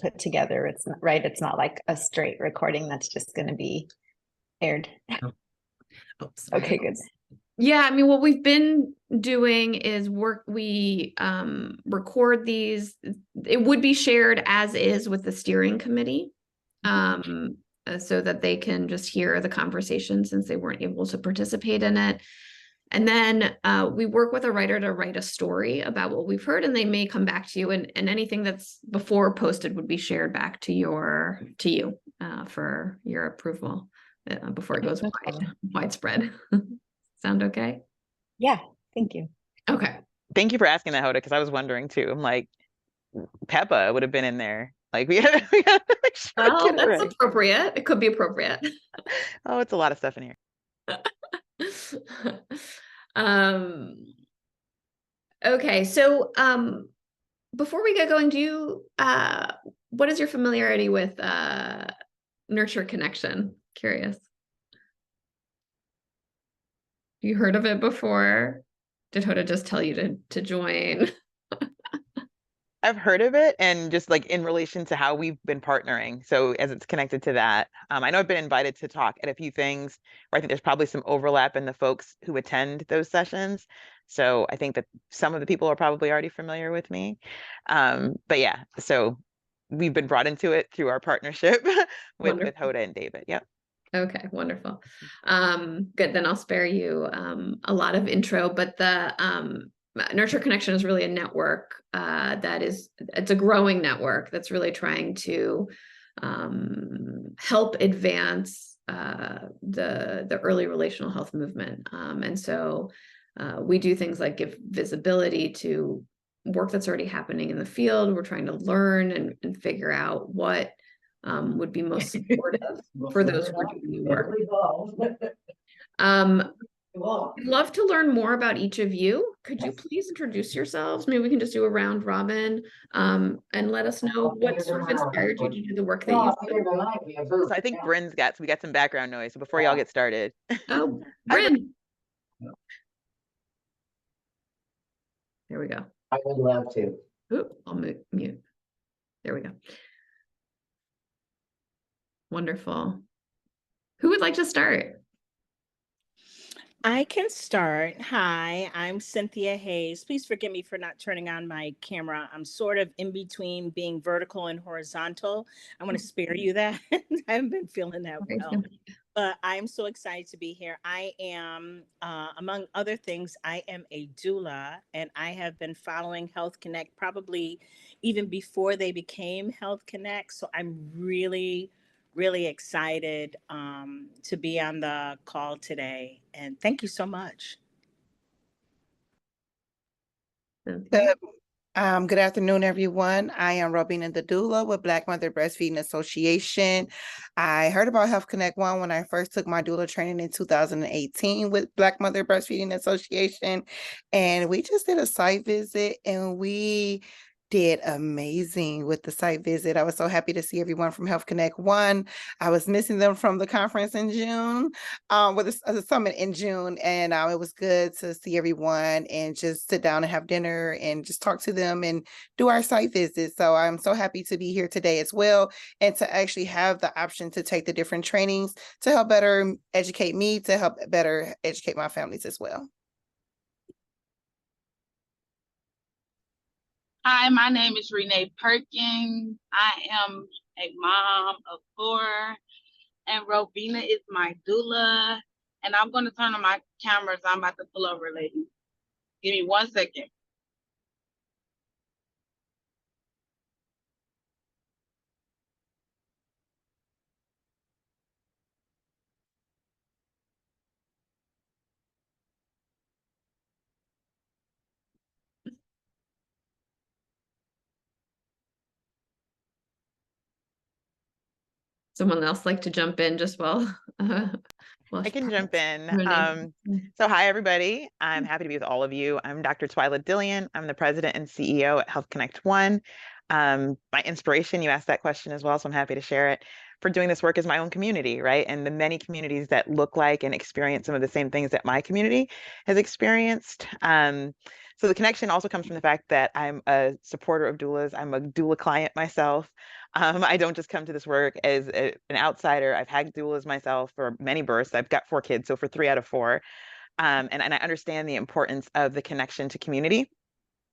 put together. It's not right. It's not like a straight recording that's just going to be aired. Oh, sorry. Okay, good. Yeah, I mean, what we've been doing is we record these. It would be shared as is with the steering committee, so that they can just hear the conversation since they weren't able to participate in it. And then we work with a writer to write a story about what we've heard, and they may come back to you, and anything that's before posted would be shared back to you for your approval before it goes widespread. Sound okay? Yeah, thank you. Okay. Thank you for asking that, Hoda, because I was wondering too. I'm like, Peppa would have been in there. Like we had to make sure Well, to get it that's right. appropriate. It could be appropriate. Oh, it's a lot of stuff in here. Okay, so before we get going, what is your familiarity with Nurture Connection? Curious. You heard of it before? Did Hoda just tell you to join? I've heard of it, and just like in relation to how we've been partnering. So as it's connected to that, I know I've been invited to talk at a few things where I think there's probably some overlap in the folks who attend those sessions. So I think that some of the people are probably already familiar with me. But yeah, so we've been brought into it through our partnership with Hoda and David. Yep. Okay, wonderful. Good. Then I'll spare you a lot of intro, but the Nurture Connection is really a network it's a growing network that's really trying to help advance the early relational health movement. And so we do things like give visibility to work that's already happening in the field. We're trying to learn and figure out what would be most supportive for those who are doing new work. I'd love to learn more about each of you. Could you please introduce yourselves? Maybe we can just do a round robin and let us know what sort of inspired you to do the work that you do. So I think we got some background noise. So before y'all get started. Oh, Bryn. There we go. I would love to. Ooh, I'll mute. There we go. Wonderful. Who would like to start? I can start. Hi, I'm Cynthia Hayes. Please forgive me for not turning on my camera. I'm sort of in between being vertical and horizontal. I want to spare you that. I haven't been feeling that well. But I'm so excited to be here. I am, among other things, I am a doula, and I have been following HealthConnect probably even before they became HealthConnect. So I'm really excited to be on the call today. And thank you so much. Good afternoon, everyone. I am Robina the doula with Black Mother Breastfeeding Association. I heard about HealthConnect One when I first took my doula training in 2018 with Black Mother Breastfeeding Association. And we just did a site visit, and we did amazing with the site visit. I was so happy to see everyone from HealthConnect One. I was missing them from the conference in June, with the summit in June, and it was good to see everyone and just sit down and have dinner and just talk to them and do our site visit. So I'm so happy to be here today as well, and to actually have the option to take the different trainings to help better educate me, to help better educate my families as well. Hi, my name is Renee Perkins. I am a mom of 4, and Robina is my doula. And I'm going to turn on my cameras. I'm about to pull over, ladies. Give me 1 second. Someone else like to jump in just while I can jump in. So hi, everybody. I'm happy to be with all of you. I'm Dr. Twyla Dillian. I'm the president and CEO at HealthConnect One. My inspiration, you asked that question as well, so I'm happy to share it, for doing this work is my own community, right? And the many communities that look like and experience some of the same things that my community has experienced. So the connection also comes from the fact that I'm a supporter of doulas. I'm a doula client myself. I don't just come to this work as an outsider. I've had doulas myself for many births. I've got 4 kids, so for 3 out of 4. And I understand the importance of the connection to community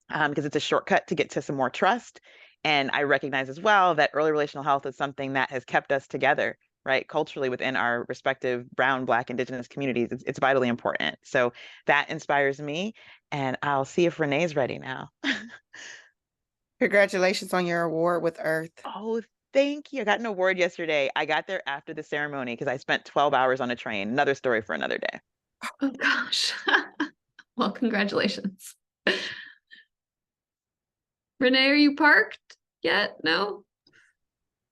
because it's a shortcut to get to some more trust. And I recognize as well that early relational health is something that has kept us together, right, culturally within our respective Brown, Black, Indigenous communities. It's vitally important. So that inspires me. And I'll see if Renee's ready now. Congratulations on your award with Earth. Oh, thank you. I got an award yesterday. I got there after the ceremony because I spent 12 hours on a train. Another story for another day. Oh gosh. Well, congratulations. Renee, are you parked yet? No?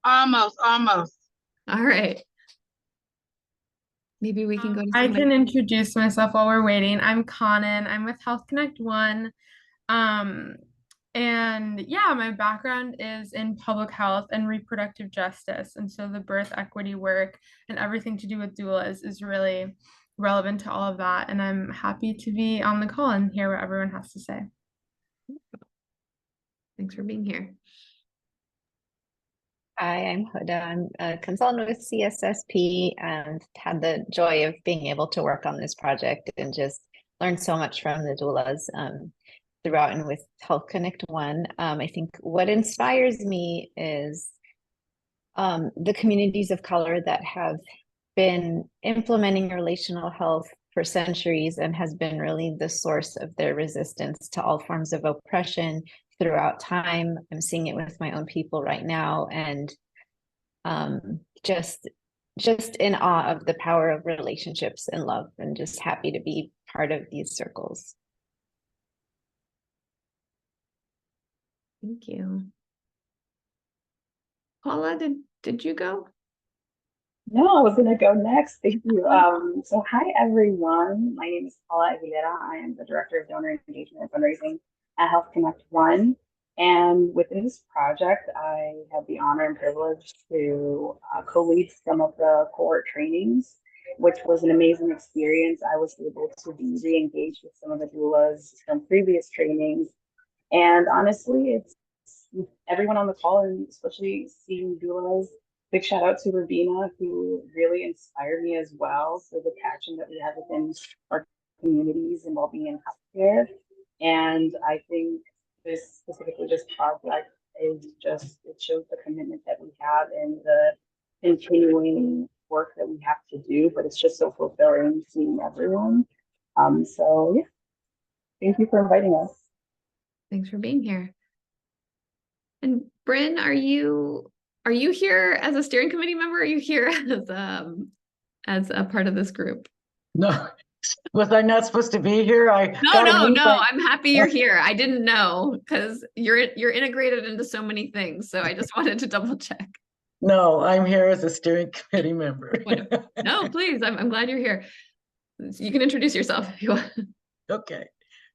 Almost. All right. Maybe we can go to I somebody. can introduce myself while we're waiting. I'm Conan. I'm with HealthConnect One. And yeah, my background is in public health and reproductive justice. And so the birth equity work and everything to do with doulas is really relevant to all of that. And I'm happy to be on the call and hear what everyone has to say. Thanks for being here. Hi, I'm Huda. I'm a consultant with CSSP and had the joy of being able to work on this project and just learn so much from the doulas throughout and with HealthConnect One. I think what inspires me is the communities of color that have been implementing relational health for centuries and has been really the source of their resistance to all forms of oppression throughout time. I'm seeing it with my own people right now, and just in awe of the power of relationships and love, and just happy to be part of these circles. Thank you. Paula, did you go? No, I was going to go next. Thank you. So hi, everyone. My name is Paula Aguilera. I am the Director of Donor Engagement and Fundraising at HealthConnect One. And within this project, I have the honor and privilege to co-lead some of the cohort trainings, which was an amazing experience. I was able to be re-engaged with some of the doulas from previous trainings. And honestly, it's everyone on the call, and especially seeing doulas. Big shout out to Rabina, who really inspired me as well. So the passion that we have within our communities and well-being in healthcare. And I think this project is just, it shows the commitment that we have and the continuing work that we have to do, but it's just so fulfilling seeing everyone. So yeah, thank you for inviting us. Thanks for being here. And Bryn, are you here as a steering committee member? Or are you here as a part of this group? No, was I not supposed to be here? No. I'm happy you're here. I didn't know because you're integrated into so many things. So I just wanted to double check. No, I'm here as a steering committee member. No, please. I'm glad you're here. You can introduce yourself if you want. Okay.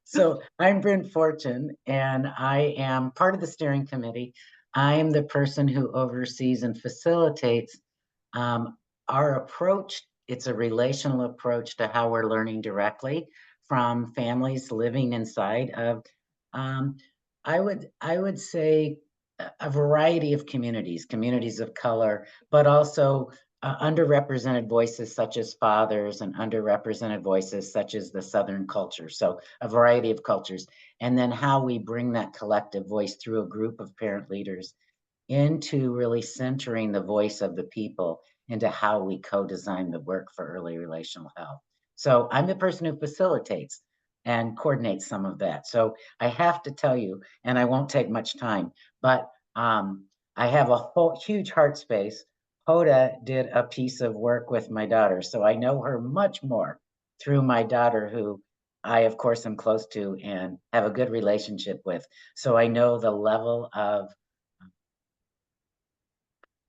So I'm Bryn Fortune, and I am part of the steering committee. I am the person who oversees and facilitates our approach. It's a relational approach to how we're learning directly from families living inside of, I would say, a variety of communities of color, but also underrepresented voices such as fathers and underrepresented voices such as the Southern culture. So a variety of cultures. And then how we bring that collective voice through a group of parent leaders into really centering the voice of the people into how we co-design the work for early relational health. So I'm the person who facilitates and coordinates some of that. So I have to tell you, and I won't take much time, but I have a whole huge heart space. Hoda did a piece of work with my daughter, so I know her much more through my daughter, who I, of course, am close to and have a good relationship with. So I know the level of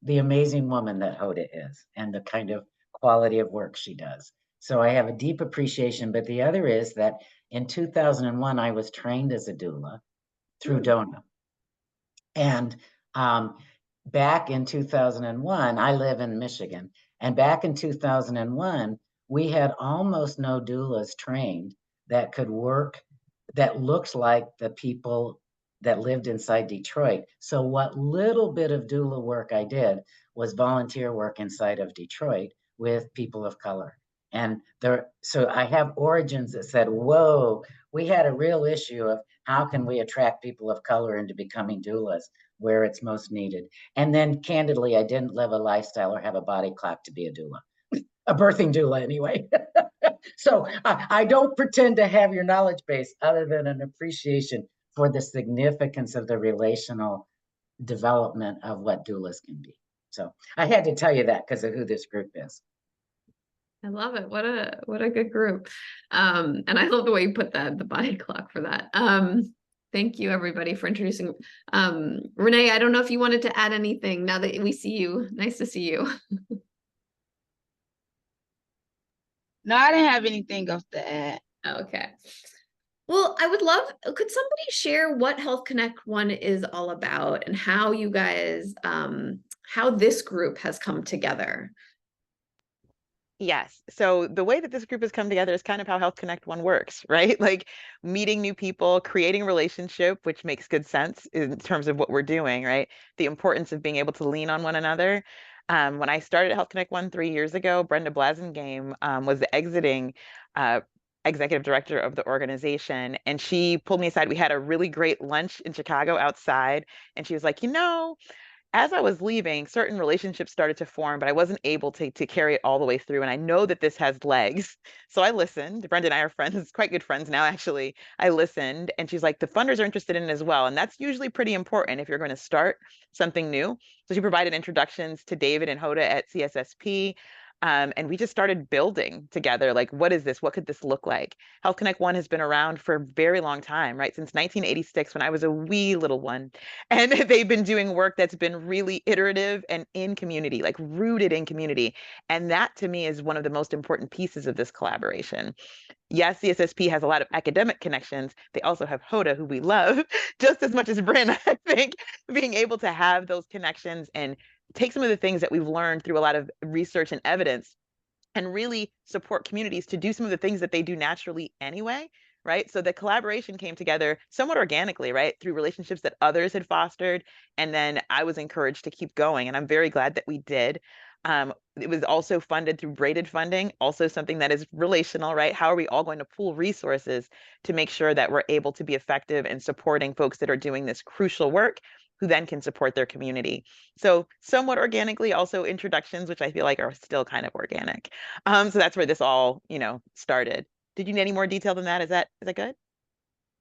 the amazing woman that Hoda is and the kind of quality of work she does. So I have a deep appreciation. But the other is that in 2001, I was trained as a doula through DONA. And back in 2001, I live in Michigan, and back in 2001, we had almost no doulas trained that could work that looks like the people that lived inside Detroit. So what little bit of doula work I did was volunteer work inside of Detroit with people of color. And so I have origins that said, whoa, we had a real issue of how can we attract people of color into becoming doulas where it's most needed. And then candidly, I didn't live a lifestyle or have a body clock to be a doula, a birthing doula anyway. So I don't pretend to have your knowledge base other than an appreciation for the significance of the relational development of what doulas can be. So I had to tell you that because of who this group is. I love it. What a good group. And I love the way you put that, the body clock for that. Thank you everybody for introducing. Renee, I don't know if you wanted to add anything now that we see you. Nice to see you. No, I didn't have anything else to add. Okay. Well, I would love, could somebody share what HealthConnect One is all about and how you guys, how this group has come together? Yes. So the way that this group has come together is kind of how HealthConnect One works, right? Like meeting new people, creating a relationship, which makes good sense in terms of what we're doing, right? The importance of being able to lean on one another. When I started at HealthConnect One 3 years ago, Brenda Blasingame was the exiting executive director of the organization, and she pulled me aside. We had a really great lunch in Chicago outside, and she was like, as I was leaving, certain relationships started to form, but I wasn't able to carry it all the way through. And I know that this has legs. So I listened. Brenda and I are friends, quite good friends now, actually. I listened, and she's like, the funders are interested in it as well. And that's usually pretty important if you're going to start something new. So she provided introductions to David and Hoda at CSSP. And we just started building together. Like, what is this? What could this look like? HealthConnect One has been around for a very long time, right? Since 1986, when I was a wee little one. And they've been doing work that's been really iterative and in community, like rooted in community. And that to me is one of the most important pieces of this collaboration. Yes, CSSP has a lot of academic connections. They also have Hoda, who we love just as much as Bryn. I think being able to have those connections and take some of the things that we've learned through a lot of research and evidence and really support communities to do some of the things that they do naturally anyway, right? So the collaboration came together somewhat organically, right? Through relationships that others had fostered. And then I was encouraged to keep going. And I'm very glad that we did. It was also funded through braided funding, also something that is relational, right? How are we all going to pool resources to make sure that we're able to be effective in supporting folks that are doing this crucial work, who then can support their community? So somewhat organically, also introductions, which I feel like are still kind of organic. So that's where this all, started. Did you need any more detail than that? Is that good?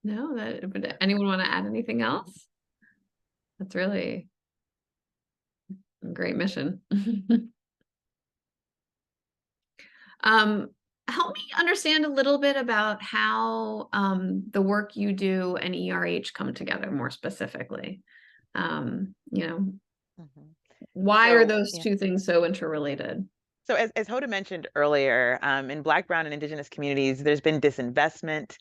No, but anyone want to add anything else? That's really a great mission. Help me understand a little bit about how the work you do and ERH come together more specifically. Why are those two things so interrelated? So as Hoda mentioned earlier, in Black, Brown, and Indigenous communities, there's been disinvestment,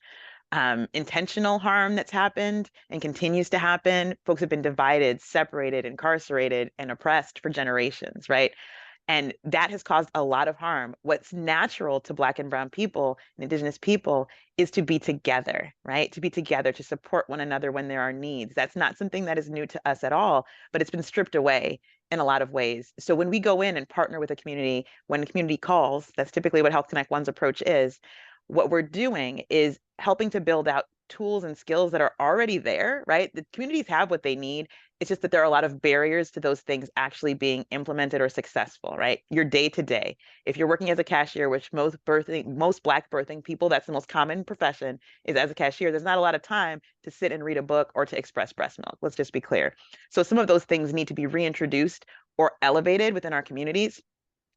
intentional harm that's happened and continues to happen. Folks have been divided, separated, incarcerated, and oppressed for generations, right? And that has caused a lot of harm. What's natural to Black and Brown people and Indigenous people is to be together, right? To be together, to support one another when there are needs. That's not something that is new to us at all, but it's been stripped away in a lot of ways. So when we go in and partner with a community, when the community calls, that's typically what HealthConnect One's approach is. What we're doing is helping to build out tools and skills that are already there, right? The communities have what they need. It's just that there are a lot of barriers to those things actually being implemented or successful, right? Your day to day. If you're working as a cashier, which most Black birthing people, that's the most common profession, is as a cashier, there's not a lot of time to sit and read a book or to express breast milk. Let's just be clear. So some of those things need to be reintroduced or elevated within our communities.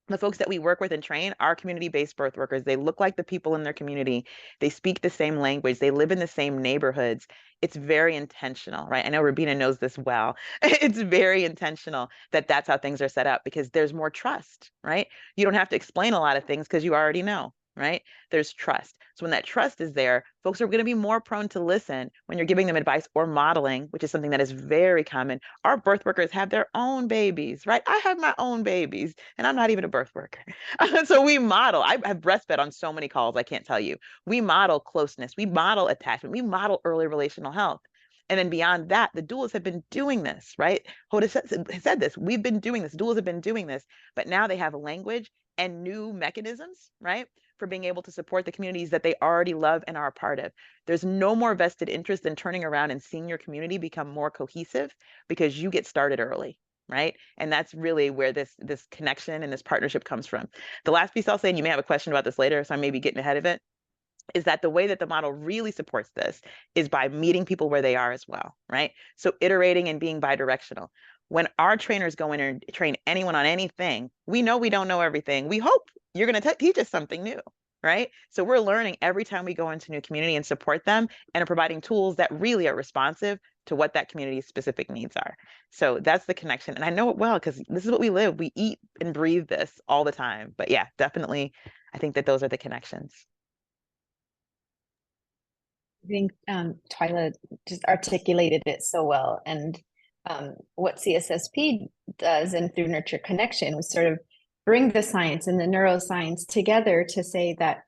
The folks that we work with and train are community-based birth workers. They look like the people in their community. They speak the same language. They live in the same neighborhoods. It's very intentional, right? I know Rubina knows this well. It's very intentional that that's how things are set up because there's more trust, right? You don't have to explain a lot of things because you already know. right? There's trust. So when that trust is there, folks are going to be more prone to listen when you're giving them advice or modeling, which is something that is very common. Our birth workers have their own babies, right? I have my own babies, and I'm not even a birth worker. So we model. I have breastfed on so many calls, I can't tell you. We model closeness. We model attachment. We model early relational health. And then beyond that, the doulas have been doing this, right? Hoda said this. We've been doing this. Doulas have been doing this, but now they have language and new mechanisms, right, for being able to support the communities that they already love and are a part of. There's no more vested interest than turning around and seeing your community become more cohesive because you get started early, right? And that's really where this connection and this partnership comes from. The last piece I'll say, and you may have a question about this later, so I may be getting ahead of it, is that the way that the model really supports this is by meeting people where they are as well, right? So iterating and being bidirectional. When our trainers go in and train anyone on anything, we know we don't know everything. We hope you're going to teach us something new, right? So we're learning every time we go into a new community and support them and are providing tools that really are responsive to what that community's specific needs are. So that's the connection. And I know it well because this is what we live. We eat and breathe this all the time. But yeah, definitely, I think that those are the connections. I think Twyla just articulated it so well. And what CSSP does and through Nurture Connection was sort of bring the science and the neuroscience together to say that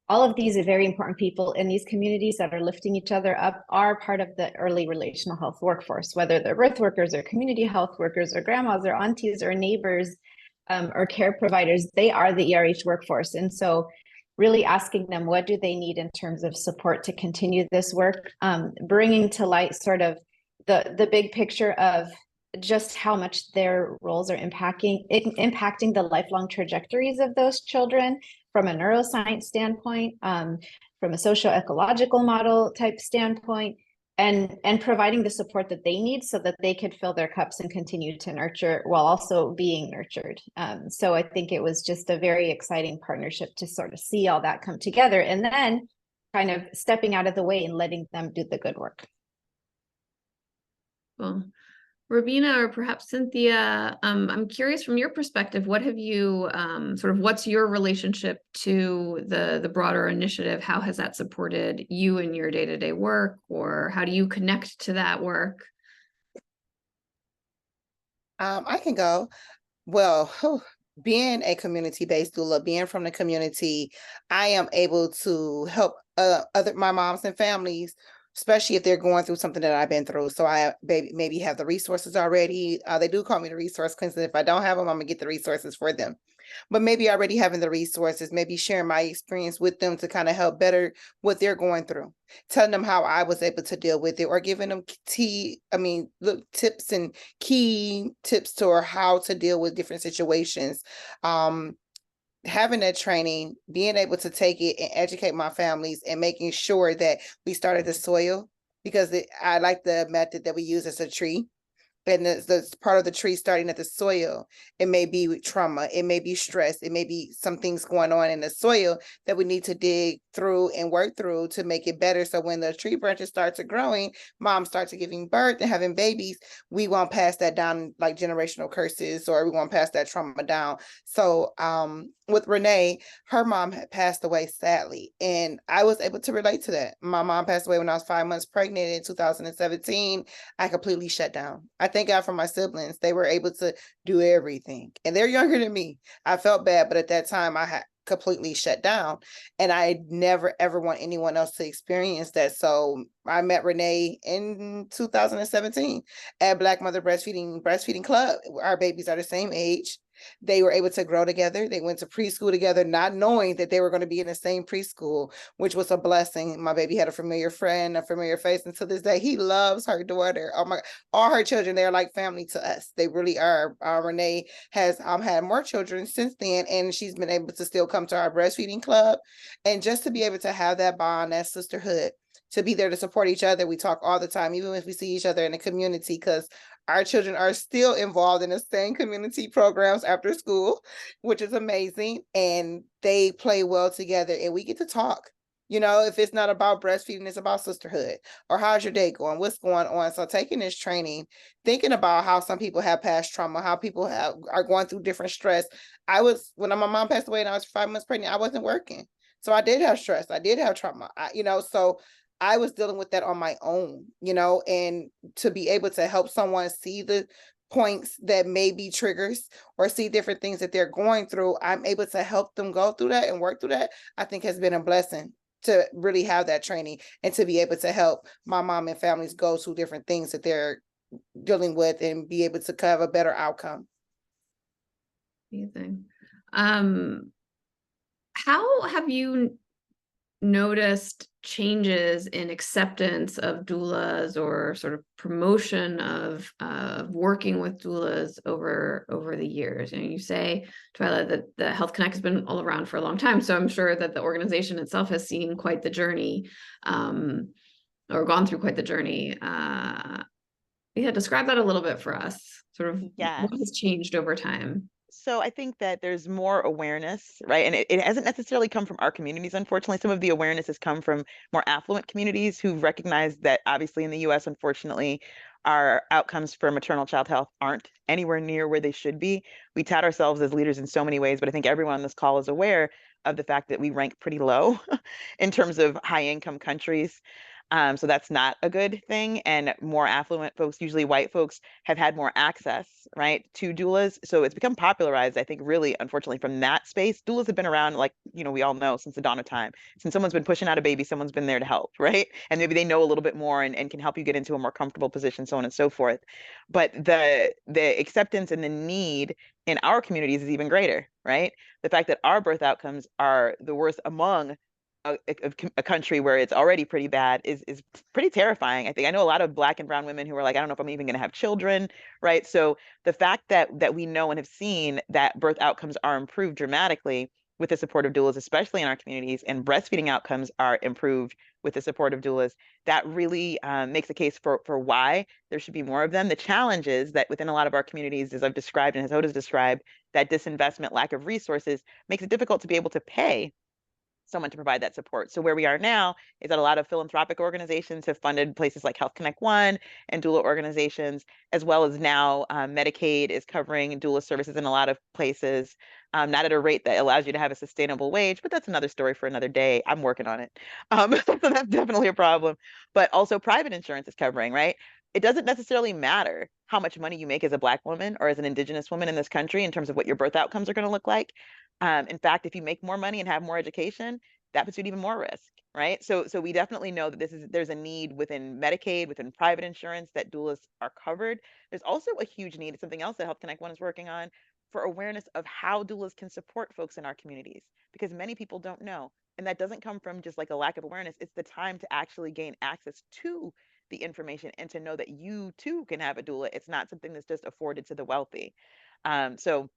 all of these are very important people in these communities that are lifting each other up are part of the early relational health workforce, whether they're birth workers or community health workers or grandmas or aunties or neighbors or care providers. They are the ERH workforce. And so really asking them, what do they need in terms of support to continue this work, bringing to light sort of the big picture of just how much their roles are impacting the lifelong trajectories of those children from a neuroscience standpoint, from a socio-ecological model type standpoint, and providing the support that they need so that they could fill their cups and continue to nurture while also being nurtured. So I think it was just a very exciting partnership to sort of see all that come together and then kind of stepping out of the way and letting them do the good work. Well, Robina or perhaps Cynthia, I'm curious from your perspective, what have you what's your relationship to the broader initiative? How has that supported you in your day-to-day work, or how do you connect to that work? I can go. Well, being a community-based doula, being from the community, I am able to help my moms and families, especially if they're going through something that I've been through. So I maybe have the resources already. They do call me the resource queen. If I don't have them, I'm gonna get the resources for them. But maybe already having the resources, maybe sharing my experience with them to kind of help better what they're going through, telling them how I was able to deal with it, or giving them tips and key tips to how to deal with different situations. Having that training, being able to take it and educate my families and making sure that we start at the soil, because I like the method that we use as a tree. And the part of the tree starting at the soil, it may be trauma, it may be stress, it may be some things going on in the soil that we need to dig through and work through to make it better. So when the tree branches start to growing, mom starts to giving birth and having babies, we won't pass that down like generational curses, or we won't pass that trauma down. So with Renee, her mom had passed away sadly, and I was able to relate to that. My mom passed away when I was 5 months pregnant in 2017. I completely shut down. I thank God for my siblings. They were able to do everything, and they're younger than me. I felt bad, but at that time I had completely shut down, and I never ever want anyone else to experience that. So I met Renee in 2017 at Black Mother Breastfeeding Club. Our babies are the same age. They were able to grow together. They went to preschool together, not knowing that they were going to be in the same preschool, which was a blessing. My baby had a familiar friend, a familiar face. And to this day, he loves her daughter. Oh my, all her children, they're like family to us. They really are. Renee has had more children since then, and she's been able to still come to our breastfeeding club. And just to be able to have that bond, that sisterhood, to be there to support each other. We talk all the time, even if we see each other in the community, because our children are still involved in the same community programs after school, which is amazing. And they play well together, and we get to talk. You know, if it's not about breastfeeding, it's about sisterhood, or how's your day going? What's going on? So taking this training, thinking about how some people have past trauma, how people are going through different stress. When my mom passed away and I was 5 months pregnant, I wasn't working. So I did have stress. I did have trauma, so I was dealing with that on my own, and to be able to help someone see the points that may be triggers or see different things that they're going through, I'm able to help them go through that and work through that, I think has been a blessing to really have that training and to be able to help my mom and families go through different things that they're dealing with and be able to have a better outcome. Amazing. How have you noticed changes in acceptance of doulas or sort of promotion of working with doulas over the years? And you say, Twyla, that the HealthConnect has been all around for a long time, so I'm sure that the organization itself has seen quite the journey, or gone through quite the journey. Describe that a little bit for us. Sort of Yes. what has changed over time. So I think that there's more awareness, right? And it hasn't necessarily come from our communities, unfortunately. Some of the awareness has come from more affluent communities who recognize that obviously in the US, unfortunately, our outcomes for maternal child health aren't anywhere near where they should be. We tout ourselves as leaders in so many ways, but I think everyone on this call is aware of the fact that we rank pretty low in terms of high income countries. So that's not a good thing. And more affluent folks, usually white folks, have had more access, right, to doulas. So it's become popularized, I think, really, unfortunately, from that space. Doulas have been around, like, we all know, since the dawn of time. Since someone's been pushing out a baby, someone's been there to help, right? And maybe they know a little bit more and can help you get into a more comfortable position, so on and so forth. But the acceptance and the need in our communities is even greater, right? The fact that our birth outcomes are the worst among a country where it's already pretty bad is pretty terrifying. I know a lot of Black and brown women who are like, I don't know if I'm even going to have children, right? So the fact that we know and have seen that birth outcomes are improved dramatically with the support of doulas, especially in our communities, and breastfeeding outcomes are improved with the support of doulas, that really makes a case for why there should be more of them. The challenge is that within a lot of our communities, as I've described and as Hoda's described, that disinvestment, lack of resources makes it difficult to be able to pay someone to provide that support. So where we are now is that a lot of philanthropic organizations have funded places like HealthConnect One and doula organizations, as well as now Medicaid is covering doula services in a lot of places, not at a rate that allows you to have a sustainable wage, but that's another story for another day. I'm working on it. So that's definitely a problem. But also private insurance is covering, right? It doesn't necessarily matter how much money you make as a Black woman or as an Indigenous woman in this country in terms of what your birth outcomes are going to look like. In fact, if you make more money and have more education, that puts you at even more risk, right? So we definitely know that there's a need within Medicaid, within private insurance, that doulas are covered. There's also a huge need, something else that HealthConnect One is working on, for awareness of how doulas can support folks in our communities, because many people don't know. And that doesn't come from just like a lack of awareness. It's the time to actually gain access to the information and to know that you too can have a doula. It's not something that's just afforded to the wealthy. So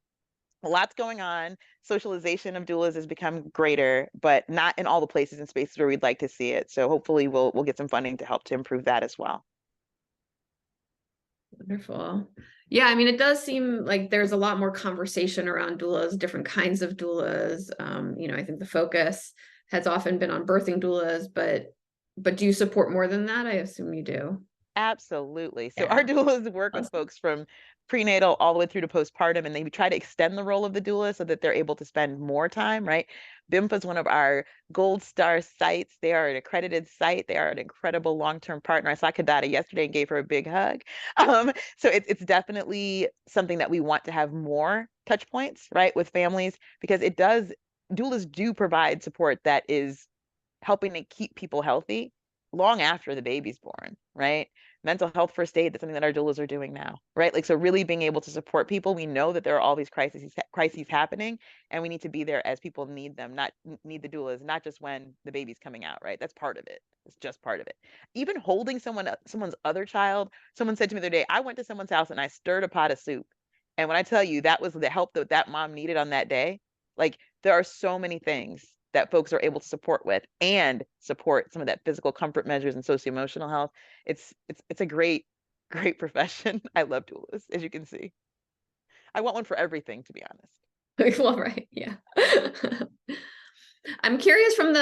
a lot's going on. Socialization of doulas has become greater, but not in all the places and spaces where we'd like to see it. So hopefully we'll get some funding to help to improve that as well. Wonderful. Yeah, I mean, it does seem like there's a lot more conversation around doulas, different kinds of doulas. I think the focus has often been on birthing doulas, but do you support more than that? I assume you do. Absolutely. So Yeah. our doulas work with folks from prenatal all the way through to postpartum, and they try to extend the role of the doula so that they're able to spend more time, right? BIMPA is one of our gold star sites. They are an accredited site. They are an incredible long-term partner. I saw Kadada yesterday and gave her a big hug. So it's definitely something that we want to have more touch points, right, with families, because doulas do provide support that is helping to keep people healthy long after the baby's born, right? Mental health first aid, that's something that our doulas are doing now, right? Like, so really being able to support people. We know that there are all these crises happening, and we need to be there as people need them, not need the doulas, not just when the baby's coming out, right? That's part of it. It's just part of it. Even holding someone's other child. Someone said to me the other day, I went to someone's house and I stirred a pot of soup. And when I tell you that was the help that mom needed on that day, like, there are so many things that folks are able to support with and support some of that physical comfort measures and socio-emotional health. It's a great profession. I love doulas, as you can see. I want one for everything, to be honest. Well, right. Yeah. I'm curious from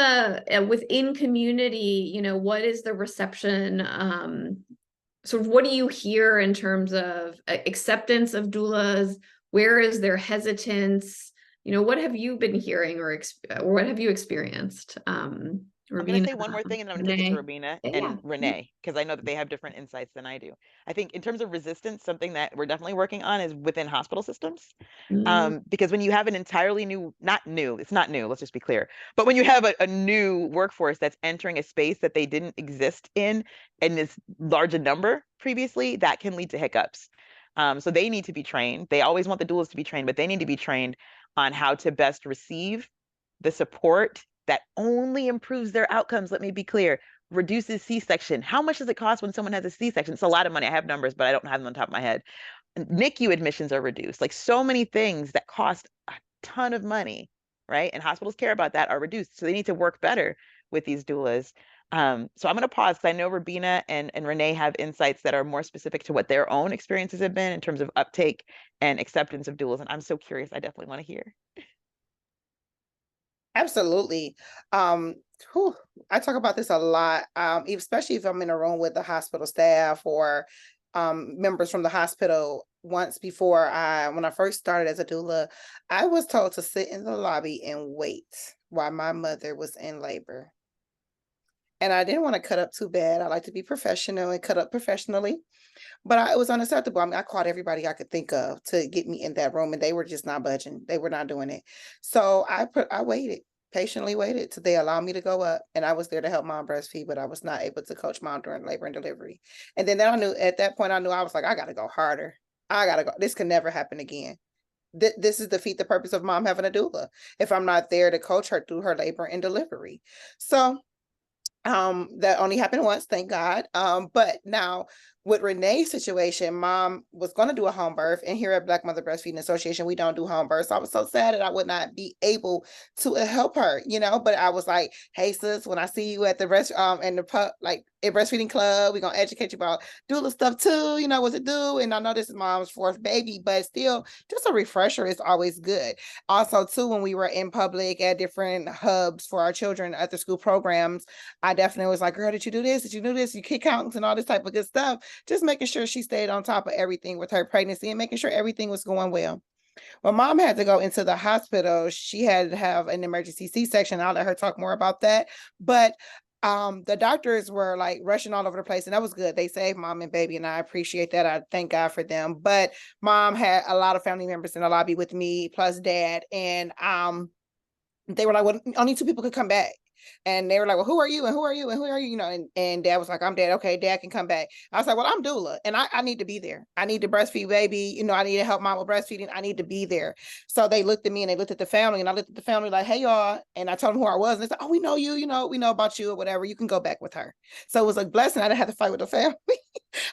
within community, what is the reception? Sort of what do you hear in terms of acceptance of doulas? Where is there hesitance? what have you been hearing or what have you experienced? I'm going to say one more thing and I'm going to kick it to Robina Yeah. and Renee, because I know that they have different insights than I do. I think in terms of resistance, something that we're definitely working on is within hospital systems. Because when you have an entirely new, it's not new, let's just be clear. But when you have a new workforce that's entering a space that they didn't exist in this large a number previously, that can lead to hiccups. So they need to be trained. They always want the doulas to be trained, but they need to be trained on how to best receive the support that only improves their outcomes. Let me be clear. Reduces C-section. How much does it cost when someone has a C-section? It's a lot of money. I have numbers, but I don't have them on top of my head. NICU admissions are reduced. Like so many things that cost a ton of money, right? And hospitals care about that are reduced. So they need to work better with these doulas. So I'm going to pause because I know Robina and Renee have insights that are more specific to what their own experiences have been in terms of uptake and acceptance of doulas. And I'm so curious. I definitely want to hear. Absolutely. I talk about this a lot, especially if I'm in a room with the hospital staff or members from the hospital. Once before, when I first started as a doula, I was told to sit in the lobby and wait while my mother was in labor. And I didn't want to cut up too bad. I like to be professional and cut up professionally. But it was unacceptable. I mean, I called everybody I could think of to get me in that room, and they were just not budging. They were not doing it. So I waited, patiently waited till they allowed me to go up. And I was there to help mom breastfeed, but I was not able to coach mom during labor and delivery. And then I knew at that point, I was like, I got to go harder. I got to go. This can never happen again. This is defeat the purpose of mom having a doula if I'm not there to coach her through her labor and delivery. So that only happened once, thank God. But now with Renee's situation, mom was going to do a home birth, and here at Black Mother Breastfeeding Association, we don't do home births. So I was so sad that I would not be able to help her, but I was like, hey sis, when I see you at the in the pub, like at breastfeeding club, we're gonna educate you about doula stuff too, what to do. And I know this is mom's fourth baby, but still just a refresher is always good. Also too, when we were in public at different hubs for our children at the school programs, I definitely was like, girl, did you do this? Did you do this? You kick counts and all this type of good stuff. Just making sure she stayed on top of everything with her pregnancy and making sure everything was going well. When mom had to go into the hospital, she had to have an emergency C-section. I'll let her talk more about that. But the doctors were like rushing all over the place, and that was good. They saved mom and baby, and I appreciate that. I thank God for them. But mom had a lot of family members in the lobby with me, plus dad, and they were like, well, only 2 people could come back. And they were like, well, who are you? And who are you? And who are you? And dad was like, I'm dad. Okay, dad can come back. I was like, well, I'm doula and I need to be there. I need to breastfeed baby. I need to help mom with breastfeeding. I need to be there. So they looked at me and they looked at the family, and I looked at the family like, hey, y'all. And I told them who I was. And they said, oh, we know you. We know about you or whatever. You can go back with her. So it was a blessing. I didn't have to fight with the family.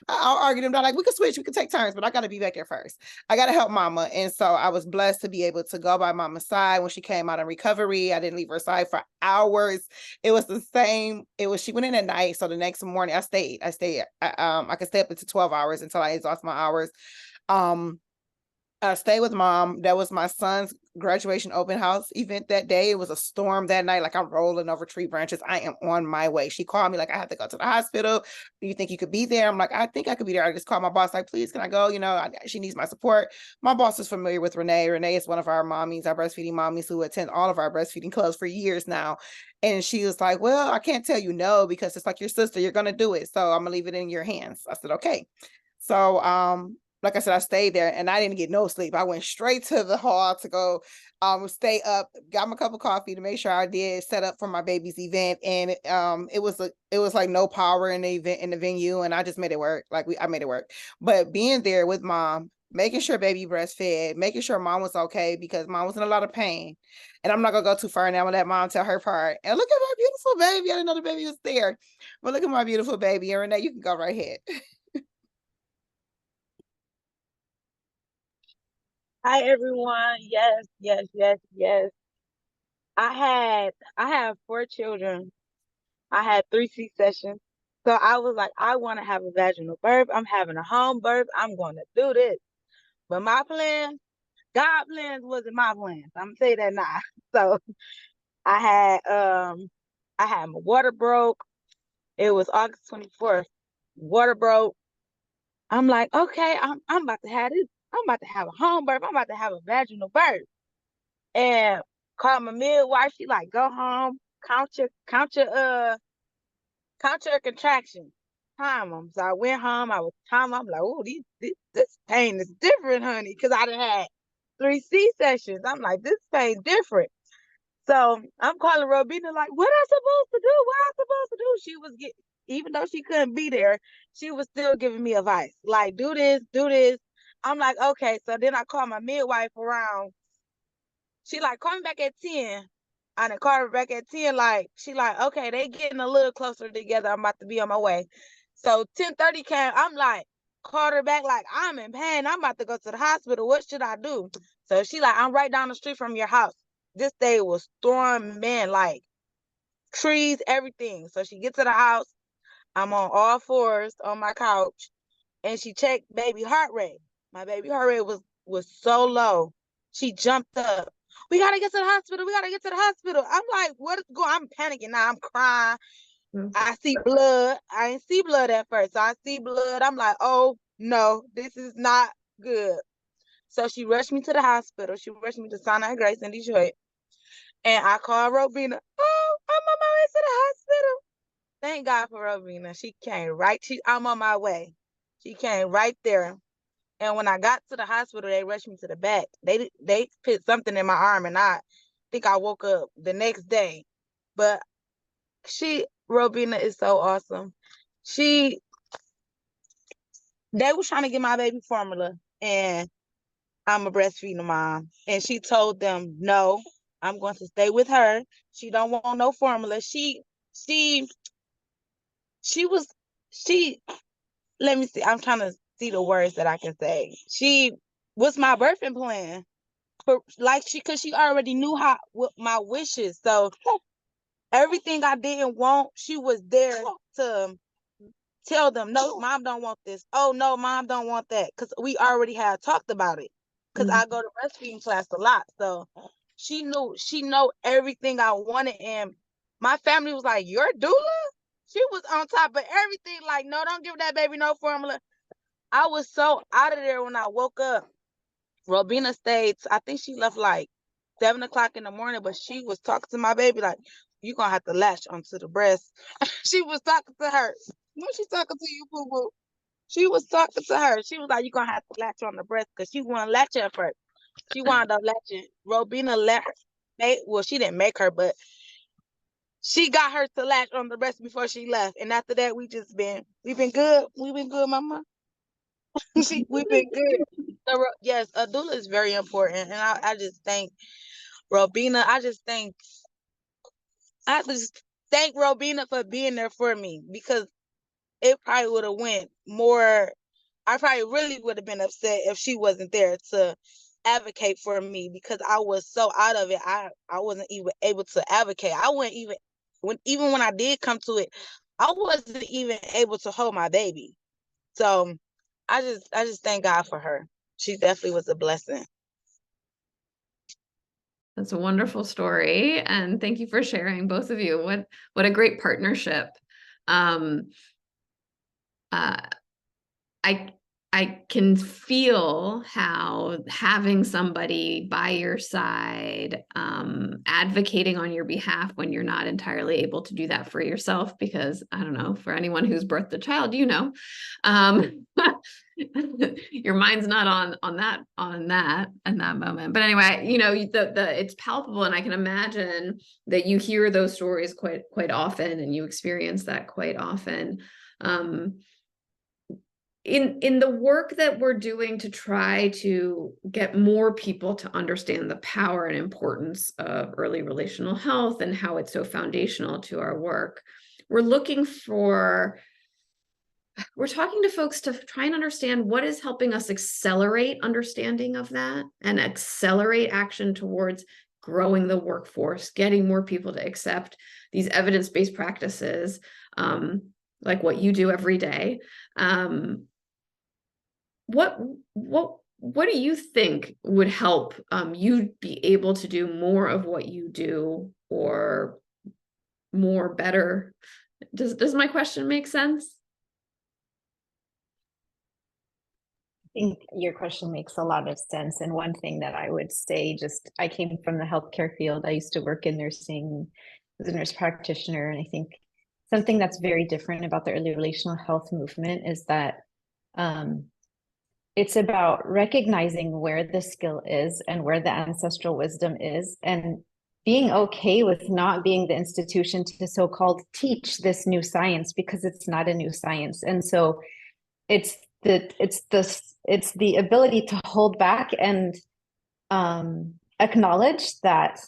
I'll argue them down like, we could switch, we could take turns, but I got to be back there first. I got to help mama. And so I was blessed to be able to go by mama's side when she came out in recovery. I didn't leave her side for hours. It was the same. She went in at night. So the next morning I stayed. I could stay up into 12 hours until I exhaust my hours. I stayed with mom. That was my son's graduation open house event that day. It was a storm that night. Like I'm rolling over tree branches. I am on my way. She called me like, I have to go to the hospital. Do you think you could be there? I'm like, I think I could be there. I just called my boss like, please, can I go? She needs my support. My boss is familiar with Renee. Renee is one of our mommies, our breastfeeding mommies who attend all of our breastfeeding clubs for years now. And she was like, well, I can't tell you no, because it's like your sister, you're going to do it. So I'm gonna leave it in your hands. I said, okay. So, like I said, I stayed there and I didn't get no sleep. I went straight to the hall to go stay up, got my cup of coffee to make sure I did set up for my baby's event. And it was like no power in the event, in the venue, and I just made it work. I made it work. But being there with mom, making sure baby breastfed, making sure mom was okay, because mom was in a lot of pain. And I'm not gonna go too far now. I'm gonna let mom tell her part. And look at my beautiful baby. I didn't know the baby was there. But look at my beautiful baby. And Renee, you can go right ahead. Hi everyone. Yes, yes, yes, yes. I have 4 children. I had 3 C-sections. So I was like, I want to have a vaginal birth. I'm having a home birth. I'm going to do this. But my plans, God plans wasn't my plans. I'm gonna say that now. So I had my water broke. It was August 24th. Water broke. I'm like, okay, I'm about to have this. I'm about to have a home birth. I'm about to have a vaginal birth. and called my midwife. She like, go home, count your contractions, time them. So I went home. I was time. I'm like, oh, this pain is different, honey, because I done had 3 C-sections. I'm like, this pain different. So I'm calling Robina like, what I supposed to do? What I supposed to do? She was even though she couldn't be there, she was still giving me advice. Like, do this, do this. I'm like, okay. So then I called my midwife around. She like, call me back at 10. I done called her back at 10. Like, she like, okay, they getting a little closer together. I'm about to be on my way. So 10:30 came. I'm like, called her back like, I'm in pain. I'm about to go to the hospital. What should I do? So she like, I'm right down the street from your house. This day was storm, man, like trees, everything. So she gets to the house. I'm on all fours on my couch, and she checked baby heart rate. My baby heart rate was so low. She jumped up. We gotta get to the hospital. We gotta get to the hospital. I'm like, what is going? I'm panicking now. I'm crying. I see blood. I didn't see blood at first. So I see blood. I'm like, oh no, this is not good. So she rushed me to the hospital. She rushed me to Sinai Grace in Detroit. And I called Robina. Oh, I'm on my way to the hospital. Thank God for Robina. She came right. I'm on my way. She came right there. And when I got to the hospital, they rushed me to the back. They put something in my arm, and I think I woke up the next day. But Robina is so awesome. They was trying to get my baby formula, and I'm a breastfeeding mom. And she told them, no, I'm going to stay with her. She don't want no formula. Let me see. I'm trying to see the words that I can say. She was my birthing plan. Because she already knew what my wishes. So everything I didn't want, she was there to tell them, no, mom don't want this. Oh, no, mom don't want that. Because we already had talked about it. Because I go to breastfeeding class a lot. So she know everything I wanted. And my family was like, you're doula? She was on top of everything. Like, no, don't give that baby no formula. I was so out of there when I woke up. Robina stayed. I think she left like 7 o'clock in the morning, but she was talking to my baby like, you're going to have to latch onto the breast. She was talking to her. No, she's talking to you, boo-boo. She was talking to her. She was like, you're going to have to latch on the breast because she wouldn't latch at first. She wound up latching. Robina let her. Well, she didn't make her, but she got her to latch on the breast before she left. And after that, we've been good. We've been good, mama. We've been good. So, yes, a doula is very important. And I just thank Robina. I just thank Robina for being there for me, because it probably would have went more. I probably really would have been upset if she wasn't there to advocate for me, because I was so out of it. I wasn't even able to advocate. I wasn't even when I did come to it, I wasn't even able to hold my baby. So I just thank God for her. She definitely was a blessing. That's a wonderful story. And thank you for sharing, both of you. What a great partnership. I can feel how having somebody by your side, advocating on your behalf when you're not entirely able to do that for yourself, because I don't know, for anyone who's birthed a child, your mind's not on that in that moment. But anyway, it's palpable, and I can imagine that you hear those stories quite often, and you experience that quite often. In the work that we're doing to try to get more people to understand the power and importance of early relational health and how it's so foundational to our work, we're talking to folks to try and understand what is helping us accelerate understanding of that and accelerate action towards growing the workforce, getting more people to accept these evidence-based practices, like what you do every day. What do you think would help you be able to do more of what you do, or more better? Does my question make sense? think your question makes a lot of sense. And one thing that I would say, I came from the healthcare field. I used to work in nursing as a nurse practitioner. And I think something that's very different about the early relational health movement is that it's about recognizing where the skill is and where the ancestral wisdom is, and being okay with not being the institution to so-called teach this new science, because it's not a new science. And so it's the ability to hold back and acknowledge that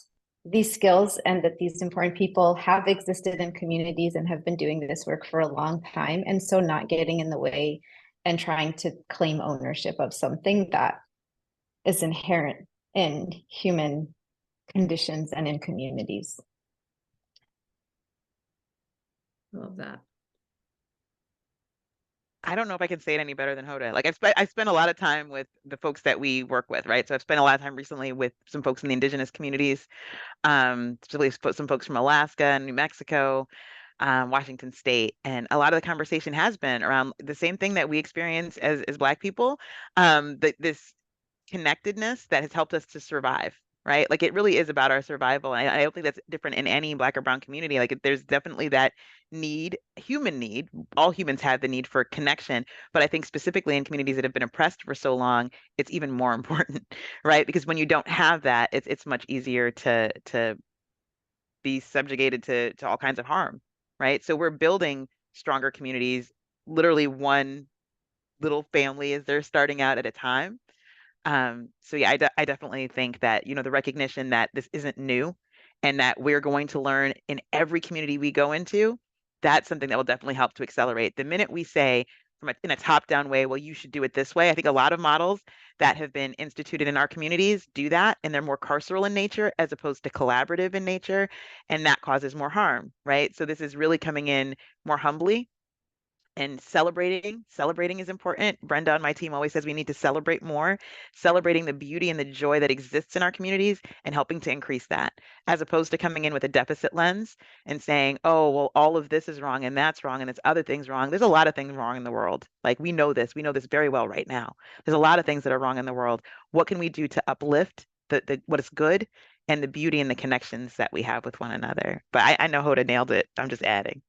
these skills and that these important people have existed in communities and have been doing this work for a long time. And so not getting in the way and trying to claim ownership of something that is inherent in human conditions and in communities. Love that. I don't know if I can say it any better than Hoda. Like I spent a lot of time with the folks that we work with, right? So I've spent a lot of time recently with some folks in the Indigenous communities, particularly some folks from Alaska and New Mexico, Washington State. And a lot of the conversation has been around the same thing that we experience as Black people, this connectedness that has helped us to survive, right? Like it really is about our survival. I don't think that's different in any Black or Brown community. Like there's definitely that need, human need. All humans have the need for connection, but I think specifically in communities that have been oppressed for so long, it's even more important, right? Because when you don't have that, it's much easier to be subjugated to all kinds of harm, right? So we're building stronger communities, literally one little family as they're starting out at a time. So yeah, I definitely think that, the recognition that this isn't new and that we're going to learn in every community we go into, that's something that will definitely help to accelerate. The minute we say in a top-down way, well, you should do it this way, I think a lot of models that have been instituted in our communities do that, and they're more carceral in nature as opposed to collaborative in nature, and that causes more harm, right? So this is really coming in more humbly and celebrating is important. Brenda on my team always says we need to celebrate more, celebrating the beauty and the joy that exists in our communities and helping to increase that, as opposed to coming in with a deficit lens and saying, oh, well, all of this is wrong and that's wrong and it's other things wrong. There's a lot of things wrong in the world. Like we know this very well right now. There's a lot of things that are wrong in the world. What can we do to uplift the what is good and the beauty and the connections that we have with one another? But I know Hoda nailed it. I'm just adding.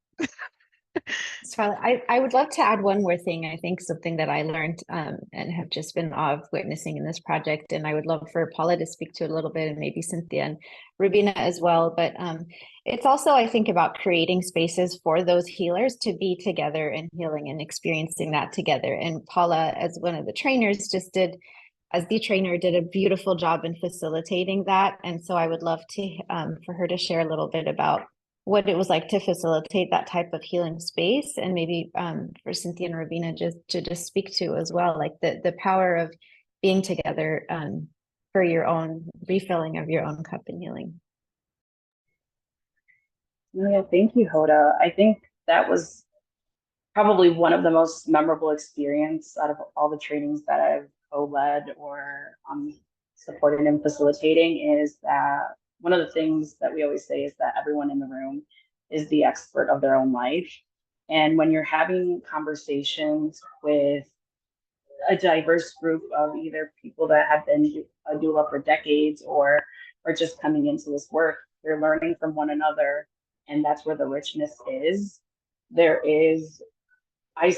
I would love to add one more thing. I think something that I learned and have just been awe of witnessing in this project, and I would love for Paula to speak to a little bit, and maybe Cynthia and Rubina as well. But it's also, I think, about creating spaces for those healers to be together and healing and experiencing that together. And Paula, as one of the trainers, as the trainer, did a beautiful job in facilitating that. And so I would love to for her to share a little bit about what it was like to facilitate that type of healing space, and maybe for Cynthia and Rubina just speak to as well, like the power of being together for your own refilling of your own cup and healing. Yeah, thank you, Hoda. I think that was probably one of the most memorable experience out of all the trainings that I've co-led or supported and facilitating, is that one of the things that we always say is that everyone in the room is the expert of their own life. And when you're having conversations with a diverse group of either people that have been a doula for decades or just coming into this work, they're learning from one another. And that's where the richness is. I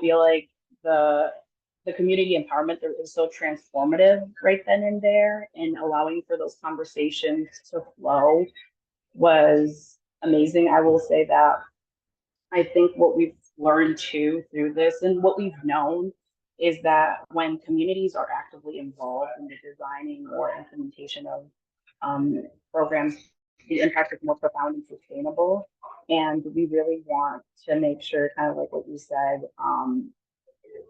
feel like the community empowerment there is so transformative right then and there, and allowing for those conversations to flow was amazing. I will say that I think what we've learned too through this, and what we've known, is that when communities are actively involved in the designing or implementation of programs, the impact is more profound and sustainable. And we really want to make sure, kind of like what you said,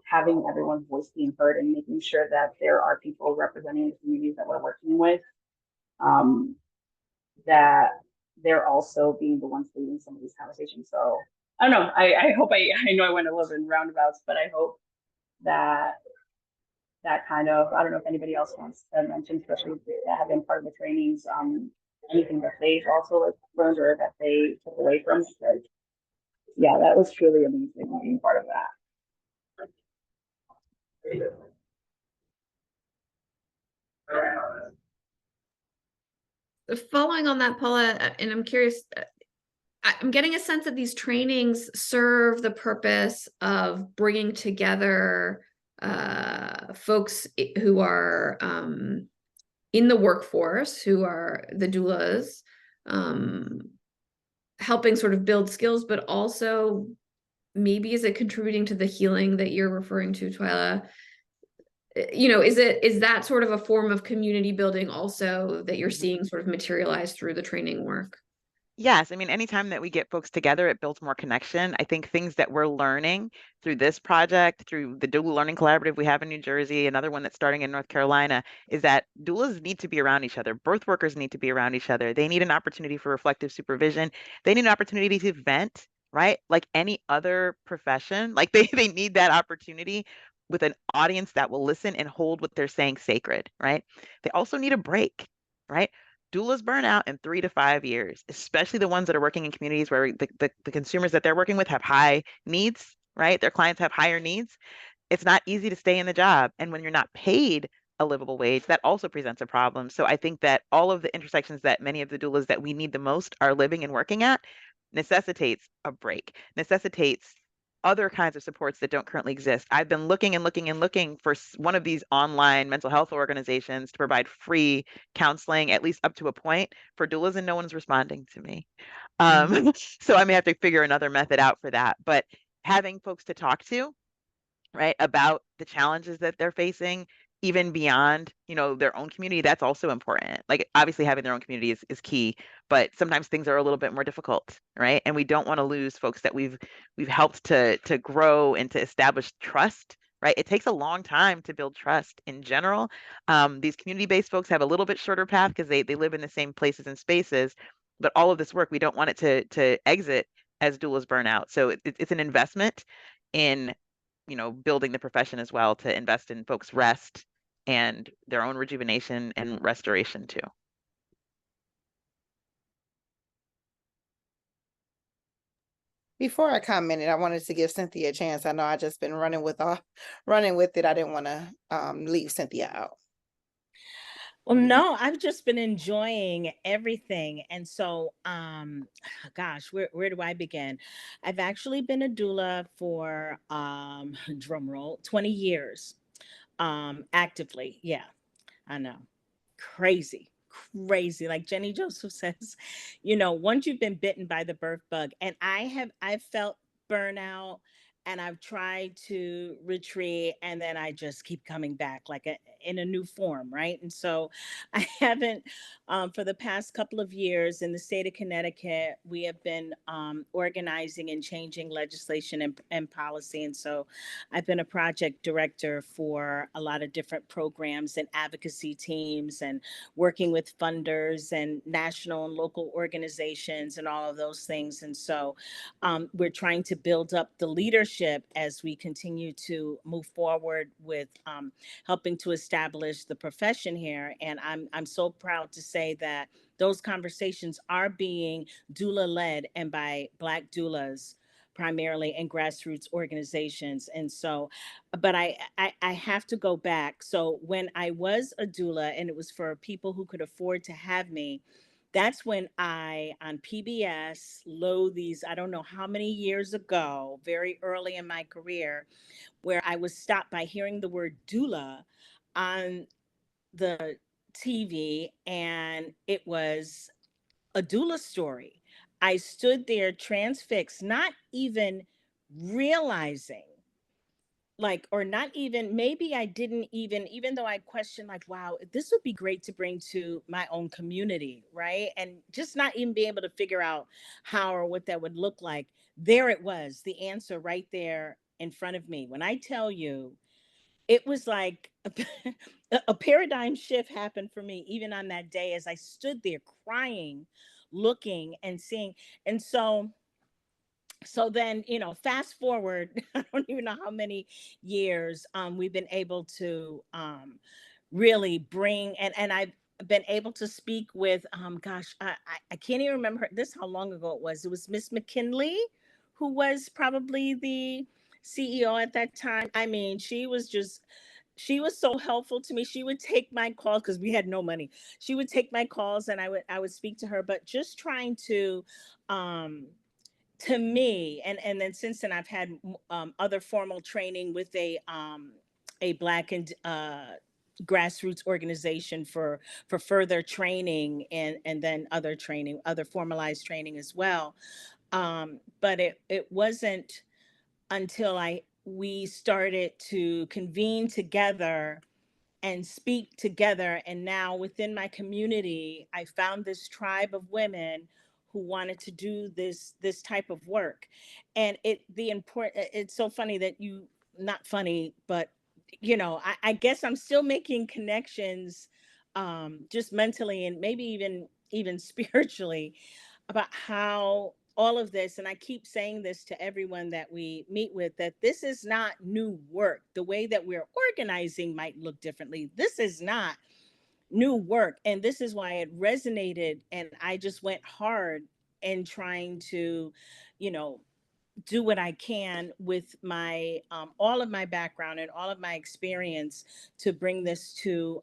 having everyone's voice being heard and making sure that there are people representing the communities that we're working with, that they're also being the ones leading some of these conversations. So I don't know, I hope I know I went a little bit in roundabouts, but I hope that kind of, I don't know if anybody else wants to mention, especially that have been part of the trainings, anything that they've also learned or that they took away from, because yeah, that was truly amazing being part of that. Following on that, Paula, and I'm curious, I'm getting a sense that these trainings serve the purpose of bringing together folks who are in the workforce, who are the doulas, helping sort of build skills, but also maybe is it contributing to the healing that you're referring to, Twyla? Is that sort of a form of community building also that you're seeing sort of materialize through the training work? Yes, I mean, anytime that we get folks together, it builds more connection. I think things that we're learning through this project, through the Doula Learning Collaborative we have in New Jersey, another one that's starting in North Carolina, is that doulas need to be around each other. Birth workers need to be around each other. They need an opportunity for reflective supervision. They need an opportunity to vent, right? Like any other profession, like they need that opportunity with an audience that will listen and hold what they're saying sacred, right? They also need a break, right? Doulas burn out in 3 to 5 years, especially the ones that are working in communities where the consumers that they're working with have high needs, right? Their clients have higher needs. It's not easy to stay in the job. And when you're not paid a livable wage, that also presents a problem. So I think that all of the intersections that many of the doulas that we need the most are living and working at necessitates a break, necessitates other kinds of supports that don't currently exist. I've been looking and looking and looking for one of these online mental health organizations to provide free counseling, at least up to a point, for doulas, and no one's responding to me. So I may have to figure another method out for that. But having folks to talk to, right, about the challenges that they're facing, even beyond, their own community, that's also important. Like obviously having their own community is key, but sometimes things are a little bit more difficult, right? And we don't want to lose folks that we've helped to grow and to establish trust, right? It takes a long time to build trust in general. These community-based folks have a little bit shorter path because they live in the same places and spaces, but all of this work, we don't want it to exit as doulas burn out. So it's an investment in building the profession as well, to invest in folks' rest and their own rejuvenation and restoration too. Before I commented, I wanted to give Cynthia a chance. I know I just been running with it. I didn't want to leave Cynthia out. Well, no, I've just been enjoying everything. And so, gosh, where do I begin? I've actually been a doula for, drum roll, 20 years, actively. Yeah, I know. Crazy, crazy. Like Jenny Joseph says, once you've been bitten by the birth bug, and I've felt burnout, and I've tried to retreat, and then I just keep coming back like in a new form, right? And so I haven't, for the past couple of years in the state of Connecticut, we have been organizing and changing legislation and policy. And so I've been a project director for a lot of different programs and advocacy teams, and working with funders and national and local organizations and all of those things. And so we're trying to build up the leadership as we continue to move forward with helping to establish the profession here. And I'm so proud to say that those conversations are being doula led and by Black doulas primarily, and grassroots organizations. And so, but I have to go back. So when I was a doula and it was for people who could afford to have me, that's when I, on PBS, these, I don't know how many years ago, very early in my career, where I was stopped by hearing the word doula on the TV, and it was a doula story. I stood there transfixed, not even realizing, like, or not even, maybe I didn't even though I questioned, like, wow, this would be great to bring to my own community, right? And just not even be able to figure out how or what that would look like. There it was, the answer right there in front of me. When I tell you, it was like a paradigm shift happened for me, even on that day, as I stood there crying, looking and seeing. And so then, fast forward, I don't even know how many years we've been able to really bring, and I've been able to speak with, gosh, I can't even remember this, how long ago it was. It was Miss McKinley, who was probably the CEO at that time. I mean, she was just she was so helpful to me. She would take my calls because we had no money. She would take my calls and I would speak to her, but just trying to me, and then since then I've had other formal training with a Black and grassroots organization for further training, and then other training, other formalized training as well. But it wasn't until we started to convene together and speak together. And now within my community, I found this tribe of women who wanted to do this type of work. And it's so funny that not funny, but I guess I'm still making connections, just mentally and maybe even spiritually, about how all of this, and I keep saying this to everyone that we meet with, that this is not new work. The way that we're organizing might look differently. This is not new work. And this is why it resonated. And I just went hard in trying to, you know, do what I can with my all of my background and all of my experience to bring this to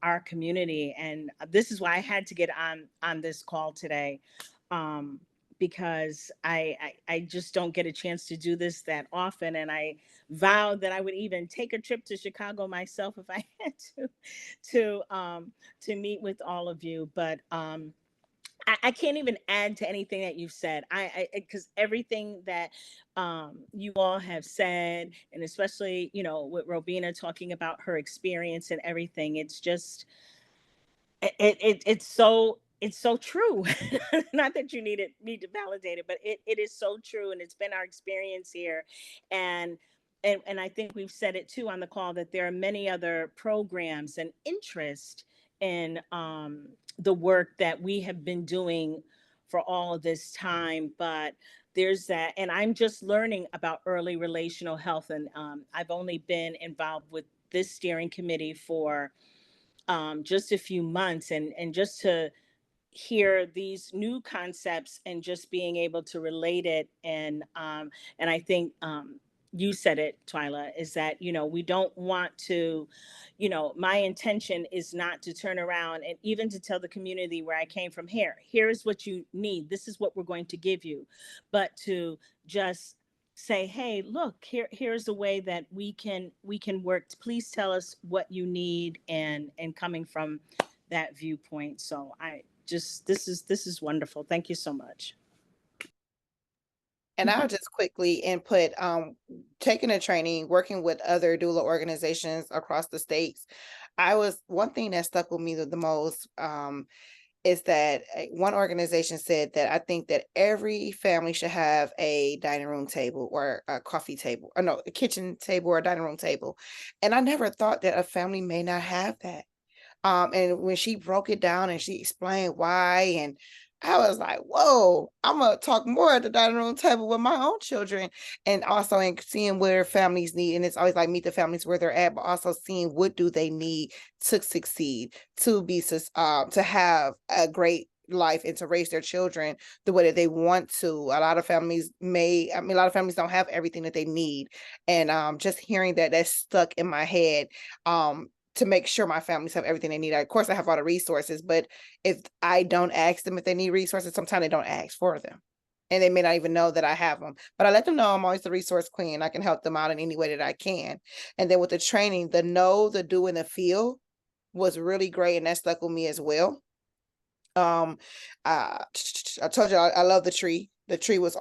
our community. And this is why I had to get on this call today, because I just don't get a chance to do this that often. And I vowed that I would even take a trip to Chicago myself if I had to meet with all of you. But I can't even add to anything that you've said. Because everything that you all have said, and especially, with Robina talking about her experience and everything, it's just, it's so true. Not that you need to validate it, but it is so true. And it's been our experience here. And I think we've said it too on the call, that there are many other programs and interest in the work that we have been doing for all of this time. But there's that, and I'm just learning about early relational health. And I've only been involved with this steering committee for just a few months, and just to hear these new concepts and just being able to relate it. And I think you said it, Twyla, is that, we don't want to, my intention is not to turn around and even to tell the community where I came from, here's what you need, this is what we're going to give you, but to just say, hey, look, here's a way that we can work. Please tell us what you need, and coming from that viewpoint. So this is wonderful. Thank you so much. And I'll just quickly input, taking a training, working with other doula organizations across the states. One thing that stuck with me the most, is that one organization said that I think that every family should have a dining room table or a coffee table, or no, a kitchen table or a dining room table. And I never thought that a family may not have that. And when she broke it down and she explained why, and I was like, whoa, I'm gonna talk more at the dining room table with my own children, and also in seeing where families need. And it's always like, meet the families where they're at, but also seeing what do they need to succeed, to have a great life and to raise their children the way that they want to. A lot of families don't have everything that they need. And just hearing that stuck in my head. To make sure my families have everything they need. Of course, I have all the resources, but if I don't ask them if they need resources, sometimes they don't ask for them. And they may not even know that I have them. But I let them know I'm always the resource queen. I can help them out in any way that I can. And then with the training, the know, the do, and the feel was really great. And that stuck with me as well. I told you I love the tree. The tree was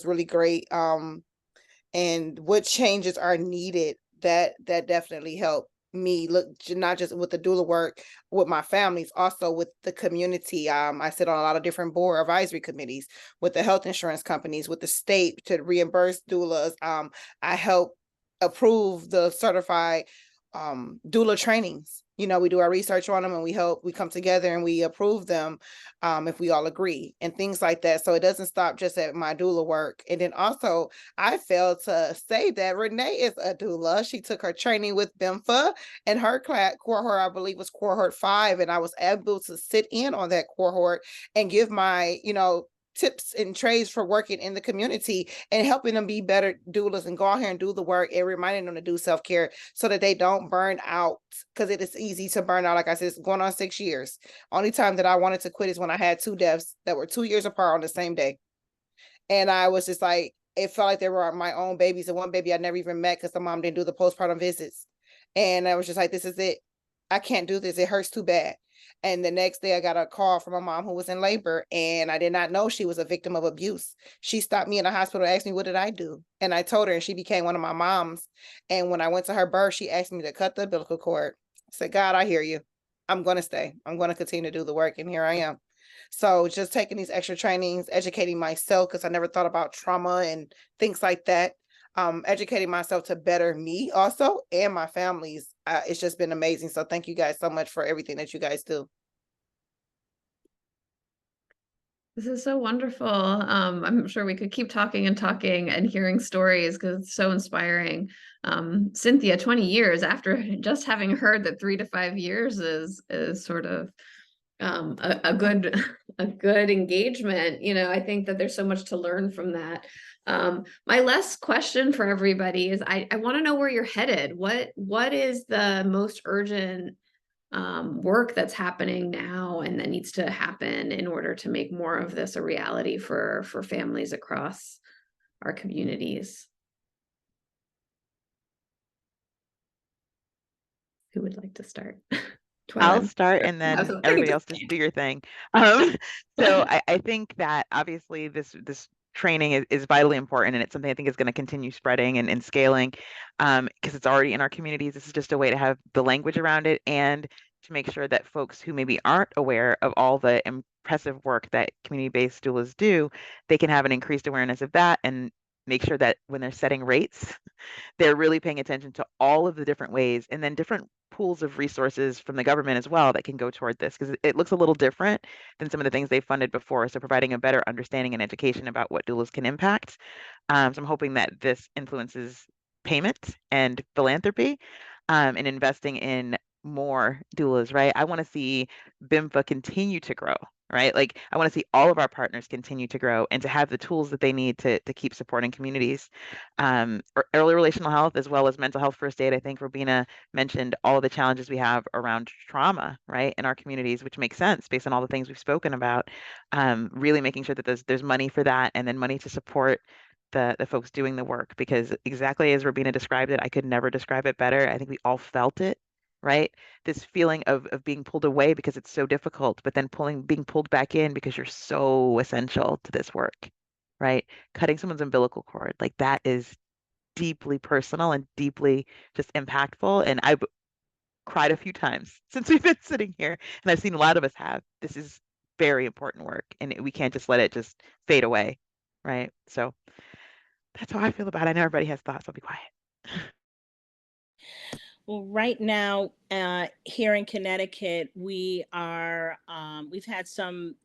really great. And what changes are needed, that definitely helped me look, not just with the doula work with my families, also with the community. I sit on a lot of different board advisory committees with the health insurance companies, with the state to reimburse doulas. I help approve the certified doula trainings. We do our research on them, and we come together and we approve them if we all agree, and things like that. So it doesn't stop just at my doula work. And then also, I failed to say that Renee is a doula. She took her training with BIMFA, and her cohort, I believe, was cohort 5, and I was able to sit in on that cohort and give my tips and trades for working in the community and helping them be better doulas and go out here and do the work and reminding them to do self-care so that they don't burn out, because it is easy to burn out. Like I said, it's going on 6 years. Only time that I wanted to quit is when I had 2 deaths that were 2 years apart on the same day. And I was just like, it felt like they were my own babies. And one baby I never even met because the mom didn't do the postpartum visits. And I was just like, this is it. I can't do this. It hurts too bad. And the next day I got a call from a mom who was in labor, and I did not know she was a victim of abuse. She stopped me in the hospital and asked me, what did I do? And I told her, and she became one of my moms. And when I went to her birth, she asked me to cut the umbilical cord. I said, God, I hear you. I'm going to stay. I'm going to continue to do the work. And here I am. So just taking these extra trainings, educating myself, because I never thought about trauma and things like that. Educating myself to better me also and my families. It's just been amazing. So thank you guys so much for everything that you guys do. This is so wonderful. I'm sure we could keep talking and hearing stories because it's so inspiring. Cynthia, 20 years after just having heard that 3 to 5 years is sort of a good engagement. You know, I think that there's so much to learn from that. My last question for everybody is I want to know where you're headed. What is the most urgent work that's happening now and that needs to happen in order to make more of this a reality for families across our communities? Who would like to start? I'll start and then everybody else just do your thing. So I think that obviously this training is vitally important, and it's something I think is going to continue spreading and scaling because it's already in our communities. This is just a way to have the language around it and to make sure that folks who maybe aren't aware of all the impressive work that community-based doulas do, they can have an increased awareness of that and make sure that when they're setting rates, they're really paying attention to all of the different ways and then different pools of resources from the government as well that can go toward this, because it looks a little different than some of the things they've funded before. So providing a better understanding and education about what doulas can impact. So I'm hoping that this influences payment and philanthropy and investing in more doulas, right? I want to see BIMFA continue to grow, right? Like I want to see all of our partners continue to grow and to have the tools that they need to keep supporting communities. Early relational health as well as mental health first aid. I think Robina mentioned all the challenges we have around trauma, right, in our communities, which makes sense based on all the things we've spoken about. Really making sure that there's money for that and then money to support the folks doing the work, because exactly as Robina described it, I could never describe it better. I think we all felt it, right? This feeling of being pulled away because it's so difficult, but then being pulled back in because you're so essential to this work, right? Cutting someone's umbilical cord, like that is deeply personal and deeply just impactful. And I've cried a few times since we've been sitting here, and I've seen a lot of us have. This is very important work, and we can't just let it just fade away, right? So that's how I feel about it. I know everybody has thoughts. I'll be quiet. Well, right now, here in Connecticut, we've had some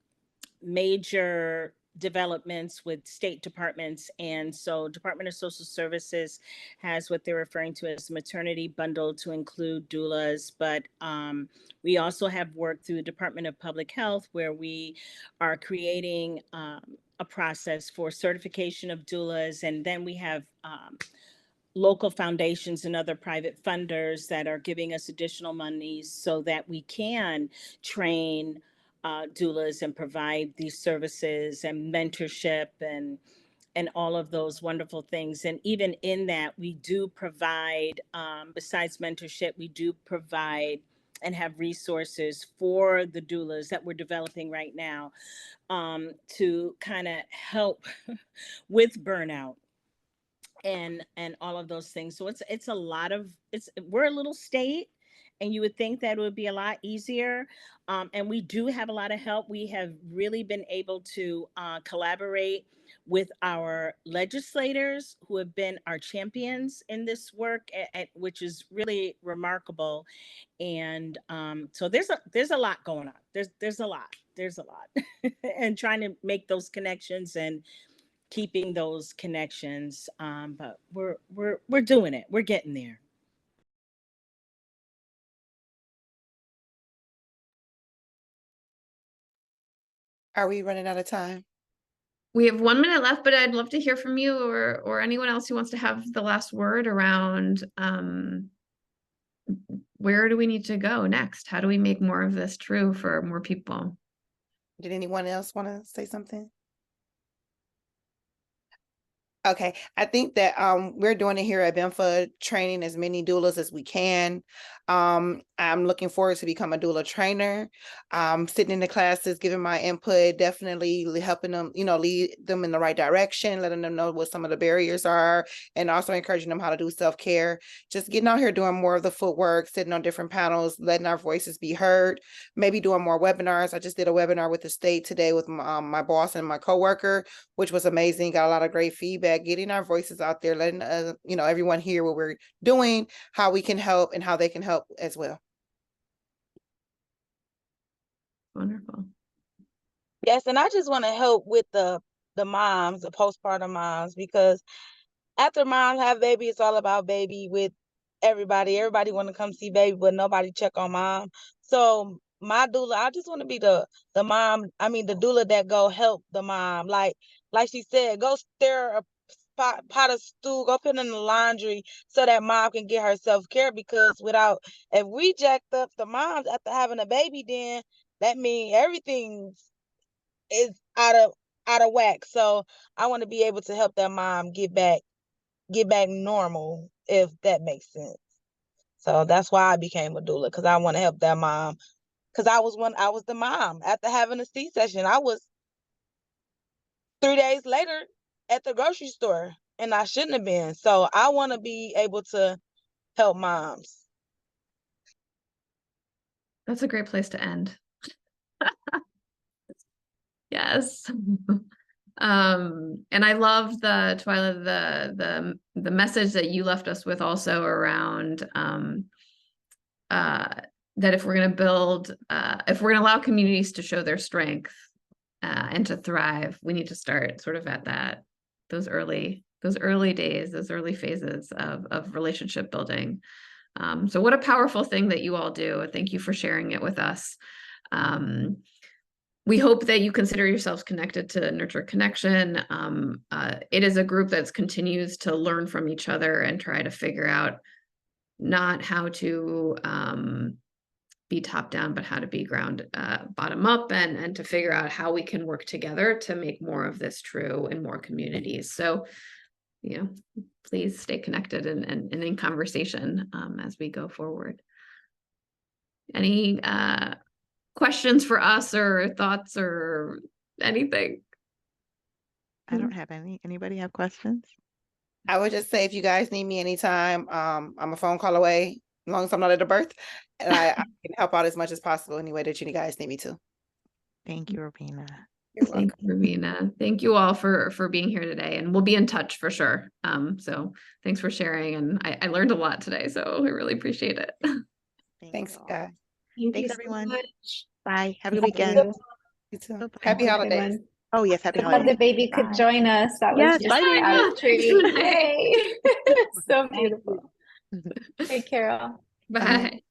major developments with state departments. And so Department of Social Services has what they're referring to as maternity bundle to include doulas. But we also have worked through the Department of Public Health, where we are creating a process for certification of doulas. And then we have local foundations and other private funders that are giving us additional monies so that we can train doulas and provide these services and mentorship and all of those wonderful things. And even in that, we do provide, besides mentorship, we do provide and have resources for the doulas that we're developing right now to kind of help with burnout and all of those things. So it's a lot of we're a little state, and you would think that it would be a lot easier. And we do have a lot of help. We have really been able to collaborate with our legislators who have been our champions in this work, which is really remarkable. And so there's a lot going on. There's a lot. And trying to make those connections and keeping those connections. But we're doing it. We're getting there. Are we running out of time? We have 1 minute left, but I'd love to hear from you or anyone else who wants to have the last word around where do we need to go next? How do we make more of this true for more people? Did anyone else want to say something? Okay, I think that we're doing it here at BEMFA, training as many doulas as we can. I'm looking forward to become a doula trainer. Sitting in the classes, giving my input, definitely helping them, lead them in the right direction, letting them know what some of the barriers are, and also encouraging them how to do self-care. Just getting out here doing more of the footwork, sitting on different panels, letting our voices be heard, maybe doing more webinars. I just did a webinar with the state today with my boss and my coworker, which was amazing. Got a lot of great feedback. Getting our voices out there, letting everyone hear what we're doing, how we can help, and how they can help as well. Wonderful. Yes, and I just want to help with the moms, the postpartum moms, because after moms have baby, it's all about baby with everybody. Everybody want to come see baby, but nobody check on mom. So my doula, I just want to be the mom. I mean, the doula that go help the mom. Like she said, go stir a pot of stew, go put it in the laundry so that mom can get her self-care, because if we jacked up the moms after having a baby, then that means everything is out of whack. So I want to be able to help that mom get back normal, if that makes sense. So that's why I became a doula, because I want to help that mom. Because I was the mom after having a C-section. I was 3 days later at the grocery store, and I shouldn't have been. So I want to be able to help moms. That's a great place to end. Yes. And I love the Twyla, the message that you left us with also around that if we're going to build, if we're going to allow communities to show their strength and to thrive, we need to start sort of at those early days, those early phases of relationship building. So what a powerful thing that you all do. Thank you for sharing it with us. We hope that you consider yourselves connected to Nurture Connection. It is a group that continues to learn from each other and try to figure out not how to be top down, but how to be bottom up, and to figure out how we can work together to make more of this true in more communities. So, please stay connected and in conversation as we go forward. Any questions for us or thoughts or anything? I don't have any. Anybody have questions? I would just say, if you guys need me anytime, I'm a phone call away, as long as I'm not at a birth, and I can help out as much as possible any way that you guys need me to. Thank you, Robina. You're welcome. Thank you, Robina. Thank you all for being here today, and we'll be in touch for sure. So thanks for sharing, and I learned a lot today, so I really appreciate it. Thanks, guys. Thanks, everyone. Bye. Have a good Thank weekend. you. You too. Bye-bye. Happy Have a good holidays. one. Oh, yes. Happy So glad holidays. the baby could Bye. join us. That Yes, was just bye, a baby. treat. Yay. So beautiful. Hey, Carol. Bye.